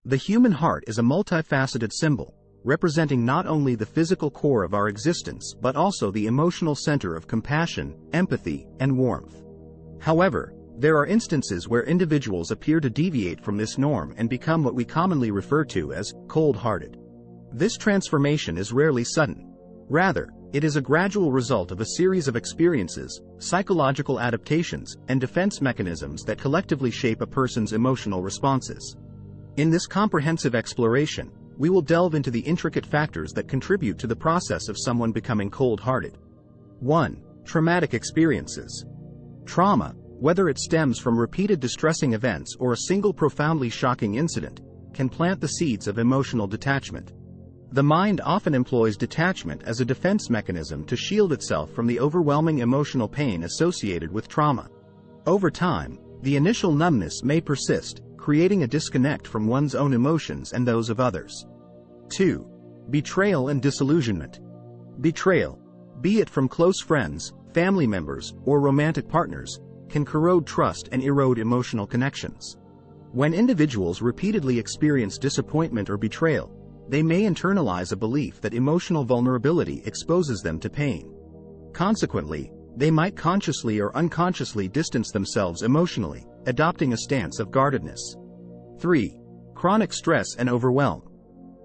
The human heart is a multifaceted symbol, representing not only the physical core of our existence but also the emotional center of compassion, empathy, and warmth. However, there are instances where individuals appear to deviate from this norm and become what we commonly refer to as cold-hearted. This transformation is rarely sudden. Rather, it is a gradual result of a series of experiences, psychological adaptations, and defense mechanisms that collectively shape a person's emotional responses. In this comprehensive exploration, we will delve into the intricate factors that contribute to the process of someone becoming cold-hearted. 1. Traumatic experiences. Trauma, whether it stems from repeated distressing events or a single profoundly shocking incident, can plant the seeds of emotional detachment. The mind often employs detachment as a defense mechanism to shield itself from the overwhelming emotional pain associated with trauma. Over time, the initial numbness may persist, creating a disconnect from one's own emotions and those of others. 2. Betrayal and disillusionment. Betrayal, be it from close friends, family members, or romantic partners, can corrode trust and erode emotional connections. When individuals repeatedly experience disappointment or betrayal, they may internalize a belief that emotional vulnerability exposes them to pain. Consequently, they might consciously or unconsciously distance themselves emotionally, adopting a stance of guardedness. 3. Chronic stress and overwhelm.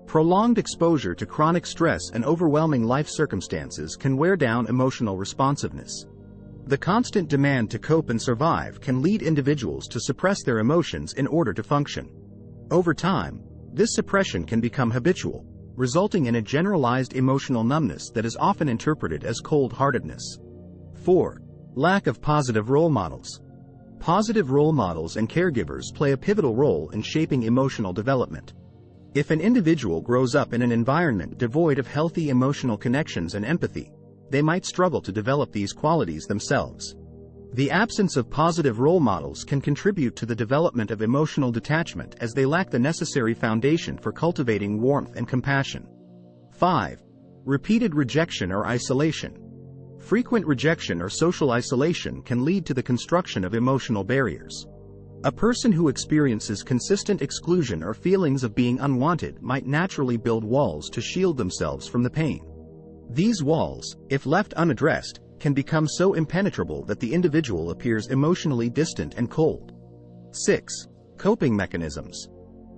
Prolonged exposure to chronic stress and overwhelming life circumstances can wear down emotional responsiveness. The constant demand to cope and survive can lead individuals to suppress their emotions in order to function. Over time, this suppression can become habitual, resulting in a generalized emotional numbness that is often interpreted as cold-heartedness. 4. Lack of positive role models. Positive role models and caregivers play a pivotal role in shaping emotional development. If an individual grows up in an environment devoid of healthy emotional connections and empathy, they might struggle to develop these qualities themselves. The absence of positive role models can contribute to the development of emotional detachment as they lack the necessary foundation for cultivating warmth and compassion. 5. Repeated rejection or isolation. Frequent rejection or social isolation can lead to the construction of emotional barriers. A person who experiences consistent exclusion or feelings of being unwanted might naturally build walls to shield themselves from the pain. These walls, if left unaddressed, can become so impenetrable that the individual appears emotionally distant and cold. 6. Coping mechanisms.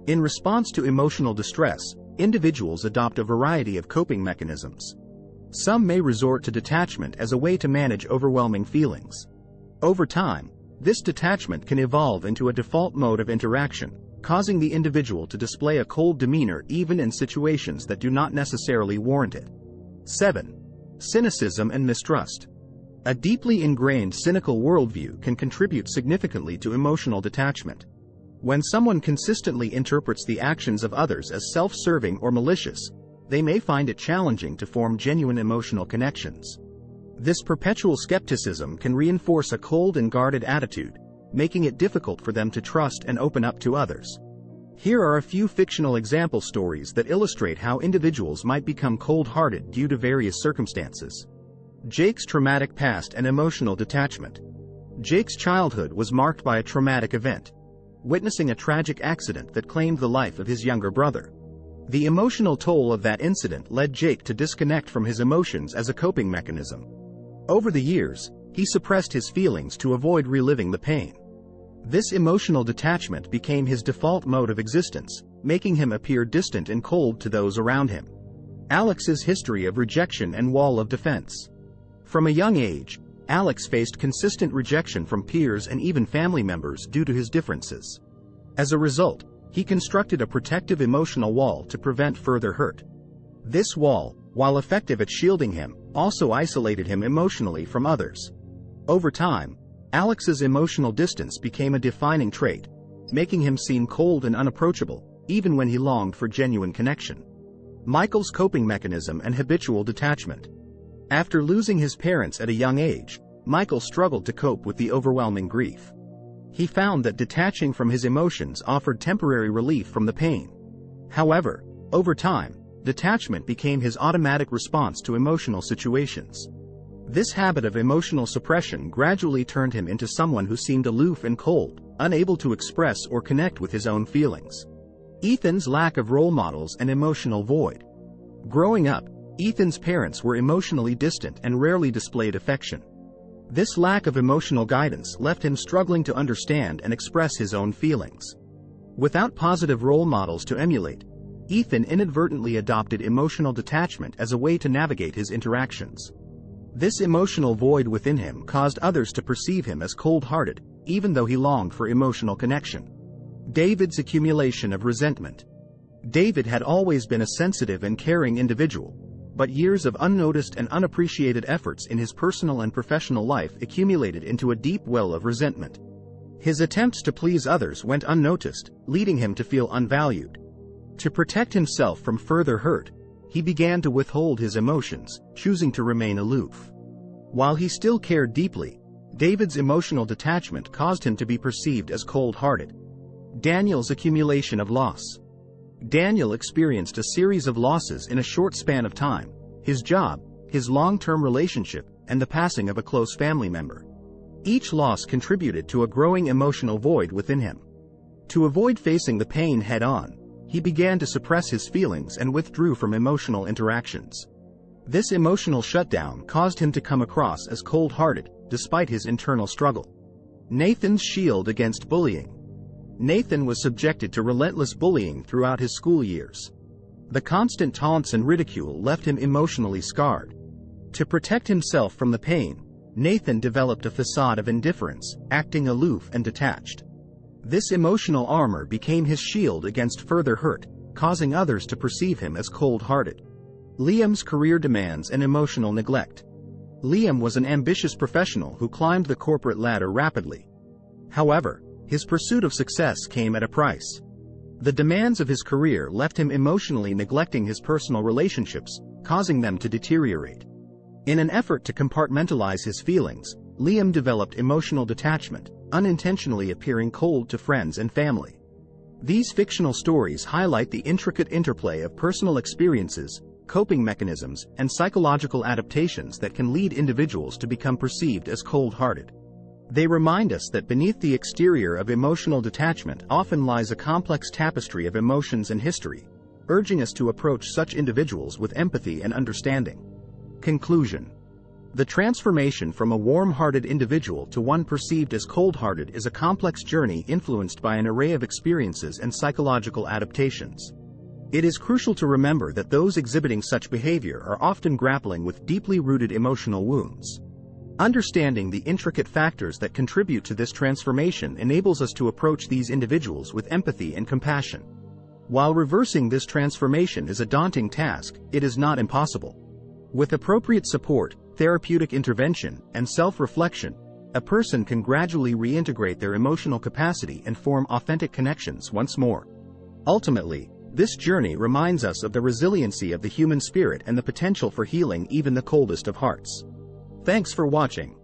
In response to emotional distress, individuals adopt a variety of coping mechanisms. Some may resort to detachment as a way to manage overwhelming feelings. Over time, this detachment can evolve into a default mode of interaction, causing the individual to display a cold demeanor even in situations that do not necessarily warrant it. 7. Cynicism and mistrust. A deeply ingrained cynical worldview can contribute significantly to emotional detachment. When someone consistently interprets the actions of others as self-serving or malicious, they may find it challenging to form genuine emotional connections. This perpetual skepticism can reinforce a cold and guarded attitude, making it difficult for them to trust and open up to others. Here are a few fictional example stories that illustrate how individuals might become cold-hearted due to various circumstances. Jake's traumatic past and emotional detachment. Jake's childhood was marked by a traumatic event, witnessing a tragic accident that claimed the life of his younger brother. The emotional toll of that incident led Jake to disconnect from his emotions as a coping mechanism. Over the years, he suppressed his feelings to avoid reliving the pain. This emotional detachment became his default mode of existence, making him appear distant and cold to those around him. Alex's history of rejection and wall of defense. From a young age, Alex faced consistent rejection from peers and even family members due to his differences. As a result, he constructed a protective emotional wall to prevent further hurt. This wall, while effective at shielding him, also isolated him emotionally from others. Over time, Alex's emotional distance became a defining trait, making him seem cold and unapproachable, even when he longed for genuine connection. Michael's coping mechanism and habitual detachment. After losing his parents at a young age, Michael struggled to cope with the overwhelming grief. He found that detaching from his emotions offered temporary relief from the pain. However, over time, detachment became his automatic response to emotional situations. This habit of emotional suppression gradually turned him into someone who seemed aloof and cold, unable to express or connect with his own feelings. Ethan's lack of role models and emotional void. Growing up, Ethan's parents were emotionally distant and rarely displayed affection. This lack of emotional guidance left him struggling to understand and express his own feelings. Without positive role models to emulate, Ethan inadvertently adopted emotional detachment as a way to navigate his interactions. This emotional void within him caused others to perceive him as cold-hearted, even though he longed for emotional connection. David's accumulation of resentment. David had always been a sensitive and caring individual, but years of unnoticed and unappreciated efforts in his personal and professional life accumulated into a deep well of resentment. His attempts to please others went unnoticed, leading him to feel unvalued. To protect himself from further hurt, he began to withhold his emotions, choosing to remain aloof. While he still cared deeply, David's emotional detachment caused him to be perceived as cold-hearted. Daniel's accumulation of loss. Daniel experienced a series of losses in a short span of time: his job, his long-term relationship, and the passing of a close family member. Each loss contributed to a growing emotional void within him. To avoid facing the pain head-on, he began to suppress his feelings and withdrew from emotional interactions. This emotional shutdown caused him to come across as cold-hearted, despite his internal struggle. Nathan's shield against bullying. Nathan was subjected to relentless bullying throughout his school years. The constant taunts and ridicule left him emotionally scarred. To protect himself from the pain, Nathan developed a facade of indifference, acting aloof and detached. This emotional armor became his shield against further hurt, causing others to perceive him as cold-hearted. Liam's career demands and emotional neglect. Liam was an ambitious professional who climbed the corporate ladder rapidly. However, his pursuit of success came at a price. The demands of his career left him emotionally neglecting his personal relationships, causing them to deteriorate. In an effort to compartmentalize his feelings, Liam developed emotional detachment, unintentionally appearing cold to friends and family. These fictional stories highlight the intricate interplay of personal experiences, coping mechanisms, and psychological adaptations that can lead individuals to become perceived as cold-hearted. They remind us that beneath the exterior of emotional detachment often lies a complex tapestry of emotions and history, urging us to approach such individuals with empathy and understanding. Conclusion. The transformation from a warm-hearted individual to one perceived as cold-hearted is a complex journey influenced by an array of experiences and psychological adaptations. It is crucial to remember that those exhibiting such behavior are often grappling with deeply rooted emotional wounds. Understanding the intricate factors that contribute to this transformation enables us to approach these individuals with empathy and compassion. While reversing this transformation is a daunting task, it is not impossible. With appropriate support, therapeutic intervention, and self-reflection, a person can gradually reintegrate their emotional capacity and form authentic connections once more. Ultimately, this journey reminds us of the resiliency of the human spirit and the potential for healing even the coldest of hearts. Thanks for watching.